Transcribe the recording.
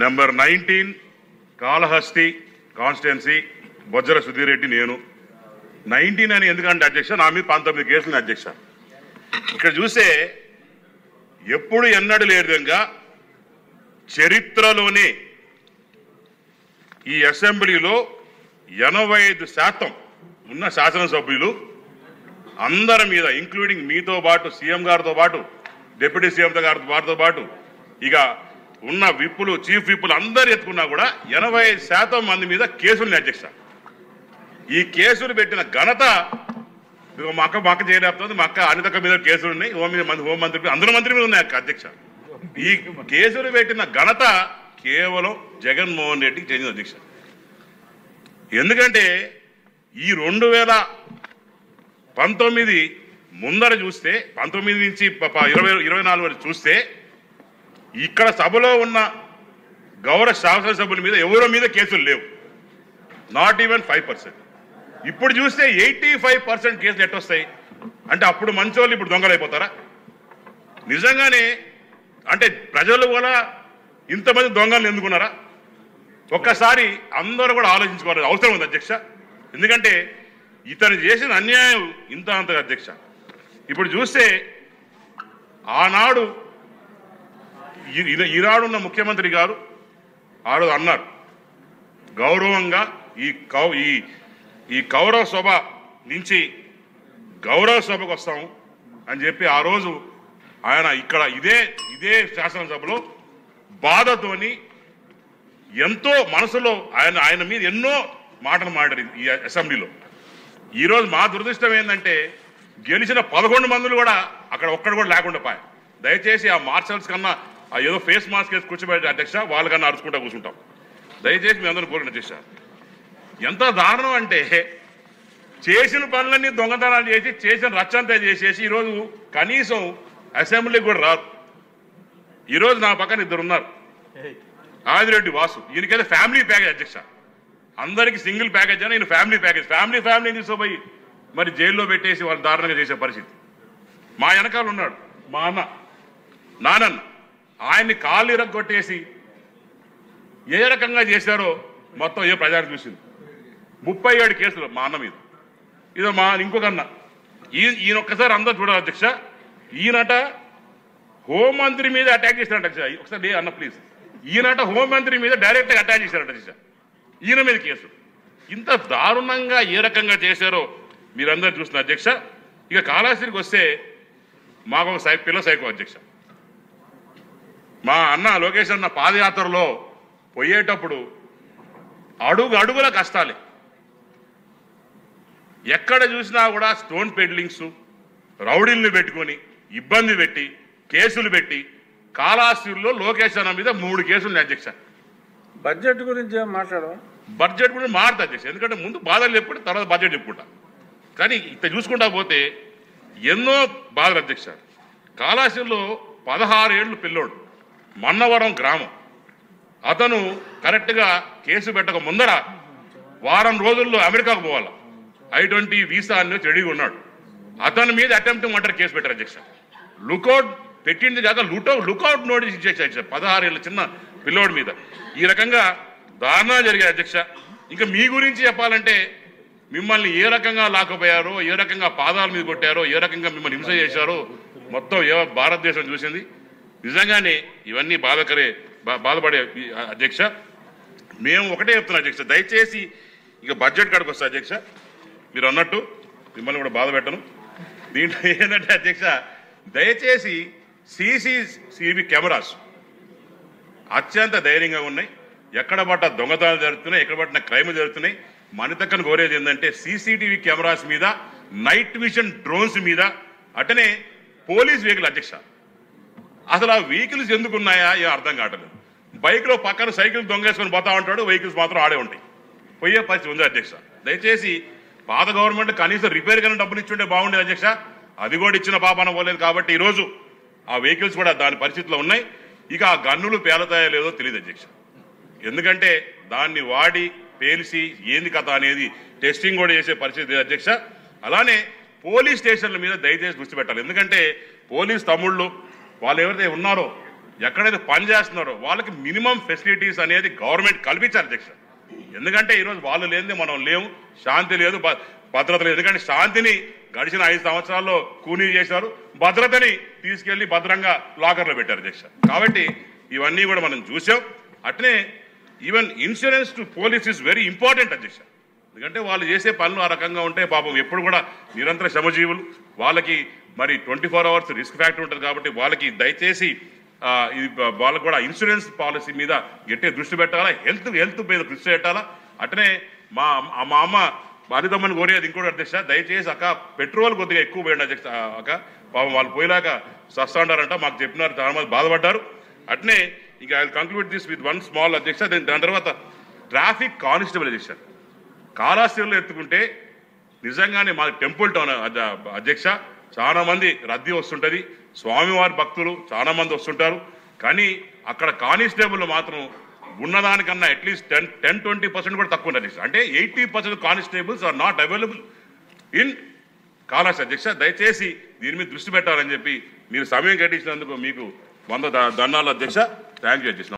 Number 19 Kalahasti constituency Bojjala Sudheer Reddy నేను 19 అని ఎందుకంటే అధ్యక్ష నా మీద 19 కేసులు అధ్యక్ష. ఇక్కడ చూస్తే ఎప్పుడు ఎన్నడూ లేని విధంగా చరిత్రలోనే ఈ అసెంబ్లీలో 85% ఉన్న శాసనసభ్యులు అందరి మీద ఇంక్లూడింగ్ మీతో పాటు సీఎం గారితో పాటు డిప్యూటీ సీఎం గారితో పాటు ఇక ఉన్న విప్పులు చీఫ్ విప్పులు అందరు ఎత్తుకున్నా కూడా 80% మంది మీద కేసులు అధ్యక్ష. ఈ కేసులు పెట్టిన ఘనత మా అక్క చేయలేపుతుంది. మా అక్క అనితక్క మీద కేసులు ఉన్నాయి, హోంమంత్రి అందరి మంత్రి మీద ఉన్నాయి అధ్యక్ష. ఈ కేసులు పెట్టిన ఘనత కేవలం జగన్మోహన్ రెడ్డికి చెందిన అధ్యక్ష. ఎందుకంటే ఈ 2019 ముందర చూస్తే 19 నుంచి 24 వరకు చూస్తే ఇక్కడ సభలో ఉన్న గౌరవ శాసనసభ్యుల మీద ఎవరో మీద కేసులు లేవు, నాట్ ఈవెన్ 5%. ఇప్పుడు చూస్తే 85% కేసులు ఎట్టొస్తాయి అంటే అప్పుడు మంచోళ్ళు ఇప్పుడు దొంగలు అయిపోతారా? నిజంగానే అంటే ప్రజలు కూడా ఇంతమంది దొంగలు ఎందుకున్నారా? ఒక్కసారి అందరూ కూడా ఆలోచించుకోవాలి అవసరం ఉంది అధ్యక్ష. ఎందుకంటే ఇతను చేసిన అన్యాయం ఇంత అంతగా అధ్యక్ష. ఇప్పుడు చూస్తే ఆనాడు ఈనాడున్న ముఖ్యమంత్రి గారు ఆడు అన్నారు గౌరవంగా ఈ కౌరవ సభ నుంచి గౌరవ సభకు వస్తాము అని చెప్పి ఆ రోజు ఆయన ఇక్కడ ఇదే శాసనసభలో బాధతోని ఎంతో మనసులో ఆయన మీద ఎన్నో మాటలు మాట్లాడారు ఈ అసెంబ్లీలో. ఈరోజు మా దురదృష్టం ఏంటంటే గెలిచిన 11 మందిలు కూడా అక్కడ ఒక్కడు కూడా లేకుండా పోయా. దయచేసి ఆ మార్షల్స్ కన్నా ఆ ఏదో ఫేస్ మాస్క్ వేసి కూర్చోబెట్టి అధ్యక్ష వాళ్ళకన్నా అరుచుకుంటా కూర్చుంటాం. దయచేసి మీ అందరూ కోరిన అధ్యక్ష. ఎంత దారుణం అంటే చేసిన పనులన్నీ దొంగతనాలు చేసిన రచ్చంతా చేసేసి ఈరోజు కనీసం అసెంబ్లీకి కూడా రాదు. ఈరోజు నా పక్కన ఇద్దరు ఉన్నారు, ఆదిరెడ్డి వాసు, ఈయనకైతే ఫ్యామిలీ ప్యాకేజ్ అధ్యక్ష. అందరికి సింగిల్ ప్యాకేజ్ అని ఈయన ఫ్యామిలీ ప్యాకేజ్. ఫ్యామిలీ తీసుకుపోయి మరి జైల్లో పెట్టేసి వాళ్ళు దారుణంగా చేసే పరిస్థితి. మా వెనకాల ఉన్నాడు మా నానన్న, ఆయన్ని కాళ్ళు ఇరగొట్టేసి ఏ రకంగా చేశారో మొత్తం ఏ ప్రజానికి చూసింది. 37 కేసులు మా అన్న మీద. ఇదో మా ఇంకొక అన్న, ఈయన ఒక్కసారి అందరూ చూడాలి అధ్యక్ష. ఈయనట హోంమంత్రి మీద అటాక్ చేశారట అధ్యక్ష. ఒకసారి అన్న ప్లీజ్. ఈయనట హోంమంత్రి మీద డైరెక్ట్గా అటాక్ చేశారట అధ్యక్ష. ఈయన మీద కేసు. ఇంత దారుణంగా ఏ రకంగా చేశారో మీరందరూ చూస్తున్నారు అధ్యక్ష. ఇక కాళహస్తికి వస్తే మాకు ఒక పిల్ల సైకో అధ్యక్ష. మా అన్న లోకేష్ అన్న పాదయాత్రలో పోయేటప్పుడు అడుగుల కష్టాలే. ఎక్కడ చూసినా కూడా స్టోన్ పెడ్లింగ్స్, రౌడీల్ని పెట్టుకొని ఇబ్బంది పెట్టి కేసులు పెట్టి కాళహస్తిలో లోకేష్ అన్న మీద 3 కేసులు అధ్యక్ష. బడ్జెట్ గురించి మాట్లాడడం, బడ్జెట్ గురించి మాట్లాడతా అధ్యక్ష. ఎందుకంటే ముందు బాధలు చెప్పుకుంటే తర్వాత బడ్జెట్ చెప్పుకుంటా. కానీ ఇంత చూసుకుంటా పోతే ఎన్నో బాధలు అధ్యక్ష. కాళహస్తిలో 16 ఏళ్ళు పిల్లోడు, మన్నవరం గ్రామం. అతను కరెక్ట్గా కేసు పెట్టక ముందర వారం రోజుల్లో అమెరికాకు పోవాలి, I-20 వీసా అని రెడీగా ఉన్నాడు. అతని మీద అటెంప్ట్ మర్డర్ కేసు పెట్టారు అధ్యక్ష. లుకౌట్ పెట్టింది కాక లుకౌట్ నోటీస్ ఇచ్చేసి అధ్యక్ష 16 ఏళ్ళ చిన్న పిల్లోడి మీద. ఈ రకంగా దారుణాలు జరిగాయి అధ్యక్ష. ఇంకా మీ గురించి చెప్పాలంటే మిమ్మల్ని ఏ రకంగా లాకపోయారో, ఏ రకంగా పాదాల మీద కొట్టారో, ఏ రకంగా మిమ్మల్ని హింస చేశారో మొత్తం భారతదేశం చూసింది. నిజంగానే ఇవన్నీ బాధపడే అధ్యక్ష. మేము ఒకటే చెప్తున్నాం అధ్యక్ష, దయచేసి ఇక బడ్జెట్ కాడికి వస్తా అధ్యక్ష. మీరు అన్నట్టు మిమ్మల్ని కూడా బాధ పెట్టను. దీంట్లో ఏంటంటే అధ్యక్ష, దయచేసి CCTV కెమెరాస్ అత్యంత ధైర్యంగా ఉన్నాయి. ఎక్కడ పట్ట దొంగతనాలు జరుగుతున్నాయి, ఎక్కడ పట్టిన క్రైమ్ జరుగుతున్నాయి. మణితక్కను కోరేది ఏంటంటే CCTV కెమెరాస్ మీద, నైట్ విజన్ డ్రోన్స్ మీద, అటనే పోలీస్ వెహికల్ అధ్యక్ష. అసలు ఆ వెహికల్స్ ఎందుకు ఉన్నాయా ఏం అర్థం కావట్లేదు. బైక్లో పక్కన సైకిల్ దొంగేసుకొని పోతా ఉంటాడు, వెహికల్స్ మాత్రం ఆడే ఉంటాయి. పోయే పరిస్థితి ఉంది అధ్యక్ష. దయచేసి పాత గవర్నమెంట్ కనీసం రిపేర్ కన్నా డబ్బులు ఇచ్చుంటే బాగుండేది అధ్యక్ష. అది కూడా ఇచ్చిన పాపన పోలేదు. కాబట్టి ఈరోజు ఆ వెహికల్స్ కూడా దాని పరిస్థితిలో ఉన్నాయి. ఇక ఆ గన్నులు పేలతాయో లేదో తెలియదు అధ్యక్ష. ఎందుకంటే దాన్ని వాడి పేల్చి ఏంది కథ అనేది టెస్టింగ్ కూడా చేసే పరిస్థితి అధ్యక్ష. అలానే పోలీస్ స్టేషన్ల మీద దయచేసి దృష్టి పెట్టాలి. ఎందుకంటే పోలీస్ తమ్ముళ్ళు వాళ్ళు ఎవరైతే ఉన్నారో ఎక్కడైతే పని చేస్తున్నారో వాళ్ళకి మినిమం ఫెసిలిటీస్ అనేది గవర్నమెంట్ కల్పించాలి అధ్యక్ష. ఎందుకంటే ఈరోజు వాళ్ళు లేనిదే మనం లేవు, శాంతి లేదు, భద్రత లేదు. ఎందుకంటే శాంతిని గడిచిన 5 సంవత్సరాల్లో కూనీ చేశారు, భద్రతని తీసుకెళ్లి భద్రంగా లాకర్లో పెట్టారు అధ్యక్ష. కాబట్టి ఇవన్నీ కూడా మనం చూసాం. అట్నే even insurance to police is very important అధ్యక్ష. ఎందుకంటే వాళ్ళు చేసే పనులు ఆ రకంగా ఉంటే పాపం ఎప్పుడు కూడా నిరంతర శ్రమజీవులు, వాళ్ళకి మరి 24 అవర్స్ రిస్క్ ఫ్యాక్టర్ ఉంటుంది. కాబట్టి వాళ్ళకి దయచేసి ఇది వాళ్ళకు కూడా ఇన్సూరెన్స్ పాలసీ మీద గట్టిగా దృష్టి పెట్టాలా, హెల్త్ మీద దృష్టి పెట్టాలా. అట్నే మా అమ్మ బాధితమ్మని కోరేది ఇంకోటి అధ్యక్ష, దయచేసి అక్క పెట్రోల్ కొద్దిగా ఎక్కువ పోయండి అధ్యక్ష. అక్క పాపం వాళ్ళు పోయినాక సస్తాండారంట, మాకు చెప్పినారు, చాలా మంది బాధపడ్డారు. అట్నే ఇంకా I will conclude this with one small అధ్యక్ష. దాని తర్వాత ట్రాఫిక్ కానిస్టేబుల్ అధ్యక్ష, కాళహస్తిలో ఎత్తుకుంటే నిజంగానే మా టెంపుల్ టౌన్ అధ్యక్ష చాలా మంది రద్దీ వస్తుంటుంది, స్వామివారి భక్తులు చాలా మంది వస్తుంటారు. కానీ అక్కడ కానిస్టేబుల్ మాత్రం ఉన్నదానికన్నా అట్లీస్ట్ 10-20% కూడా తక్కువ ఉంటుంది అధ్యక్ష. అంటే 80% constables are not available in Kalahasti అధ్యక్ష. దయచేసి దీని మీద దృష్టి పెట్టాలని చెప్పి మీరు సమయం కేటాయించినందుకు మీకు 100 దండాలు అధ్యక్ష. థ్యాంక్ యూ అధ్యక్ష.